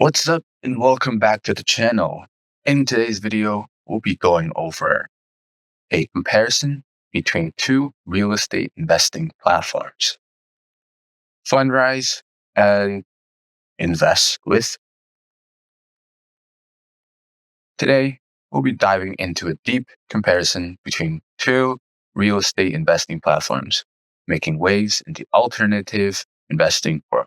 What's up and welcome back to the channel. In today's video, we'll be going over a comparison between two real estate investing platforms, Fundrise and Investwith. Today, we'll be diving into a deep comparison between two real estate investing platforms, making waves in the alternative investing world.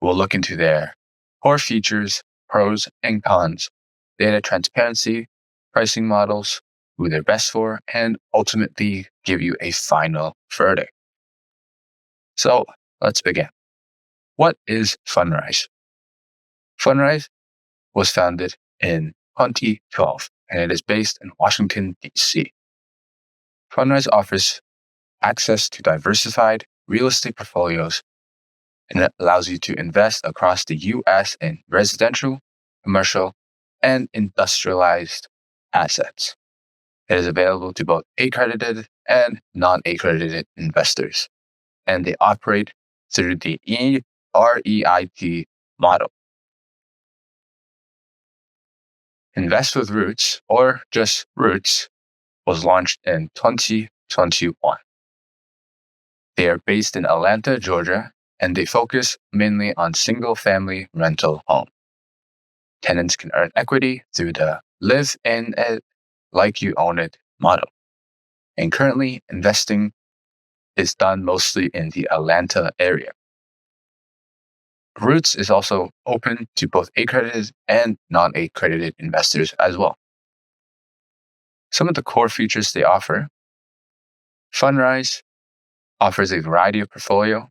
We'll look into their core features, pros and cons, data transparency, pricing models, who they're best for, and ultimately give you a final verdict. So let's begin. What is Fundrise? Fundrise was founded in 2012 and it is based in Washington, D.C. Fundrise offers access to diversified real estate portfolios and it allows you to invest across the U.S. in residential, commercial, and industrialized assets. It is available to both accredited and non-accredited investors, and they operate through the REIT model. Investwithroots, or just Roots, was launched in 2021. They are based in Atlanta, Georgia, and they focus mainly on single-family rental homes. Tenants can earn equity through the live in it like you own it model. And currently, investing is done mostly in the Atlanta area. Roots is also open to both accredited and non-accredited investors as well. Some of the core features they offer: Fundrise offers a variety of portfolio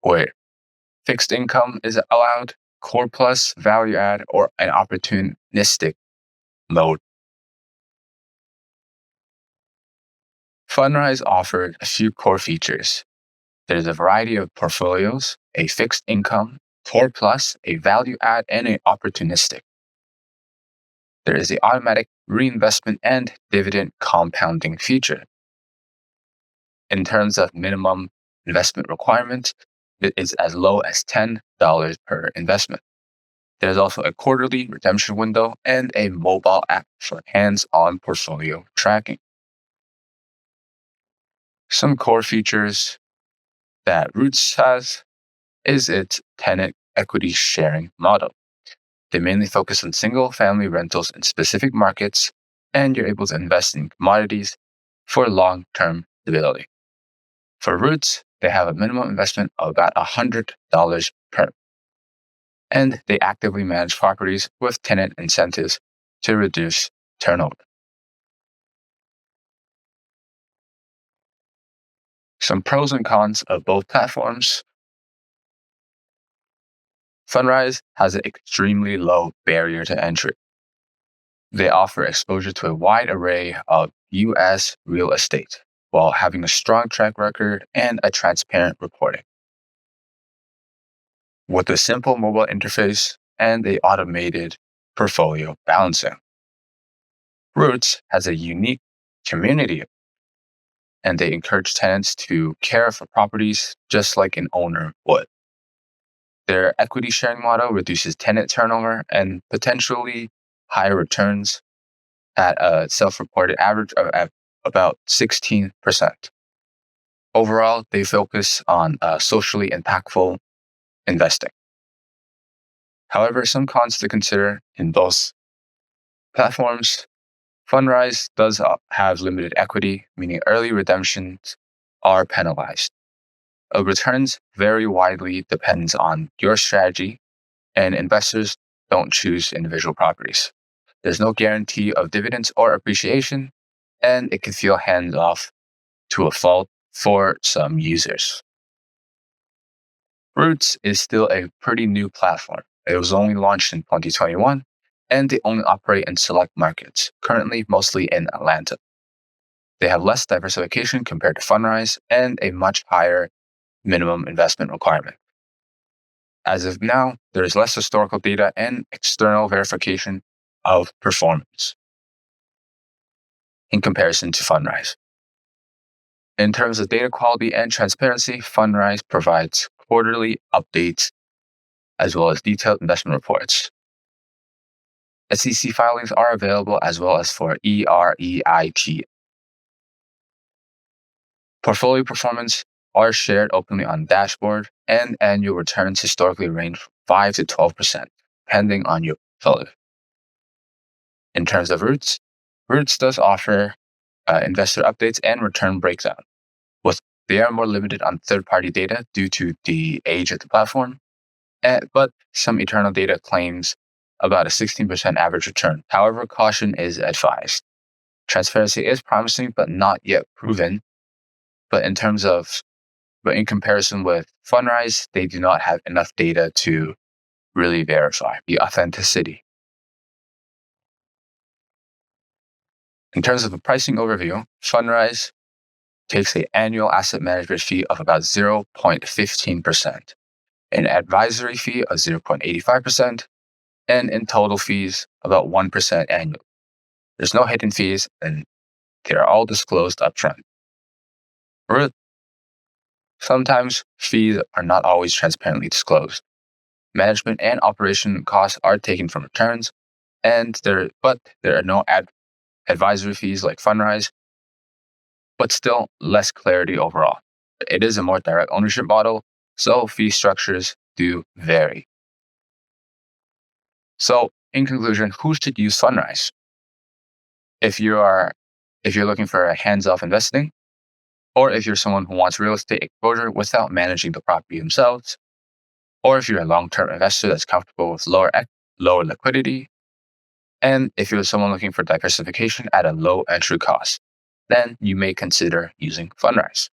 where fixed income is allowed, core plus, value add, or an opportunistic mode. Fundrise offered a few core features. There's a variety of portfolios, a fixed income, core plus, a value add, and an opportunistic. There is the automatic reinvestment and dividend compounding feature. In terms of minimum investment requirements, it is as low as $10 per investment. There's also a quarterly redemption window and a mobile app for hands-on portfolio tracking. Some core features that Roots has is its tenant equity sharing model. They mainly focus on single-family rentals in specific markets, and you're able to invest in commodities for long-term stability. For Roots, they have a minimum investment of about $100 per. And they actively manage properties with tenant incentives to reduce turnover. Some pros and cons of both platforms. Fundrise has an extremely low barrier to entry. They offer exposure to a wide array of U.S. real estate while having a strong track record and a transparent reporting. With a simple mobile interface and a automated portfolio balancing. Roots has a unique community, and they encourage tenants to care for properties just like an owner would. Their equity sharing model reduces tenant turnover and potentially higher returns at a self-reported average of about 16%. Overall, they focus on socially impactful investing. However, some cons to consider in both platforms. Fundrise does have limited equity, meaning early redemptions are penalized. Returns vary widely, depends on your strategy, and investors don't choose individual properties. There's no guarantee of dividends or appreciation, and it can feel hands-off to a fault for some users. Roots is still a pretty new platform. It was only launched in 2021, and they only operate in select markets, currently mostly in Atlanta. They have less diversification compared to Fundrise and a much higher minimum investment requirement. As of now, there is less historical data and external verification of performance in comparison to Fundrise. In terms of data quality and transparency, Fundrise provides quarterly updates as well as detailed investment reports. SEC filings are available as well as for EREIG. Portfolio performance are shared openly on dashboard, and annual returns historically range from 5 to 12%, depending on your portfolio. In terms of Roots, Roots does offer investor updates and return breakdown. They are more limited on third-party data due to the age of the platform, but some internal data claims about a 16% average return. However, caution is advised. Transparency is promising, but not yet proven. But in comparison with Fundrise, they do not have enough data to really verify the authenticity. In terms of a pricing overview, Fundrise takes an annual asset management fee of about 0.15%, an advisory fee of 0.85%, and in total fees about 1% annually. There's no hidden fees, and they are all disclosed upfront. Sometimes fees are not always transparently disclosed. Management and operation costs are taken from returns, but there are no advisory fees like Fundrise, but still less clarity overall. It is a more direct ownership model, so fee structures do vary. So, in conclusion, who should use Fundrise? If you're looking for a hands-off investing, or if you're someone who wants real estate exposure without managing the property themselves, or if you're a long-term investor that's comfortable with lower liquidity, and if you're someone looking for diversification at a low entry cost, then you may consider using Fundrise.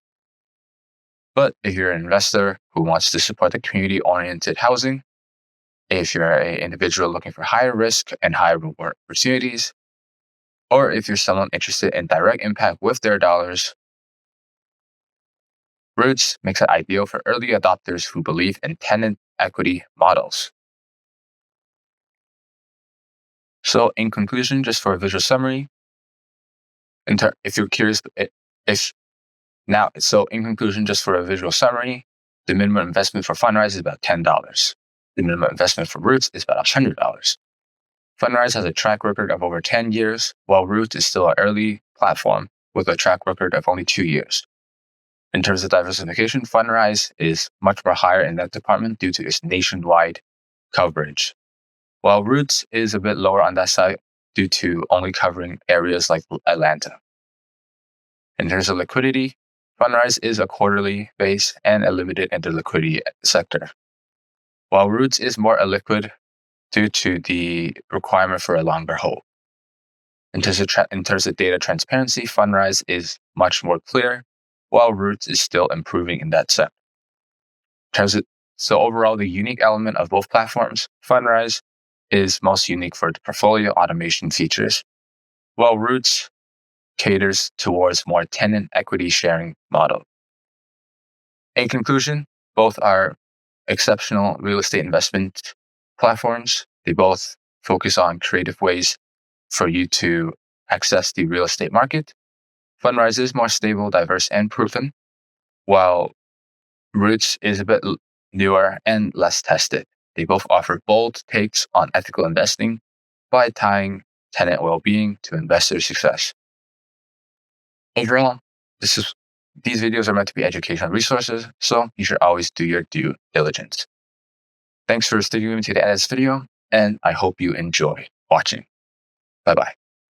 But if you're an investor who wants to support the community-oriented housing, if you're an individual looking for higher risk and higher reward opportunities, or if you're someone interested in direct impact with their dollars, Roots makes it ideal for early adopters who believe in tenant equity models. So in conclusion, just for a visual summary, if you're curious, in conclusion, just for a visual summary, the minimum investment for Fundrise is about $10. The minimum investment for Roots is about $100. Fundrise has a track record of over 10 years, while Roots is still an early platform with a track record of only 2 years. In terms of diversification, Fundrise is much more higher in that department due to its nationwide coverage, while Roots is a bit lower on that side due to only covering areas like Atlanta. In terms of liquidity, Fundrise is a quarterly base and a limited interliquidity sector, while Roots is more illiquid due to the requirement for a longer hold. In terms of data transparency, Fundrise is much more clear, while Roots is still improving in that sense. So overall, the unique element of both platforms, Fundrise is most unique for the portfolio automation features, while Roots caters towards more tenant equity sharing model. In conclusion, both are exceptional real estate investment platforms. They both focus on creative ways for you to access the real estate market. Fundrise is more stable, diverse, and proven, while Roots is a bit newer and less tested. They both offer bold takes on ethical investing by tying tenant well-being to investor success. Overall, these videos are meant to be educational resources, so you should always do your due diligence. Thanks for sticking with me to the end of this video, and I hope you enjoy watching. Bye-bye.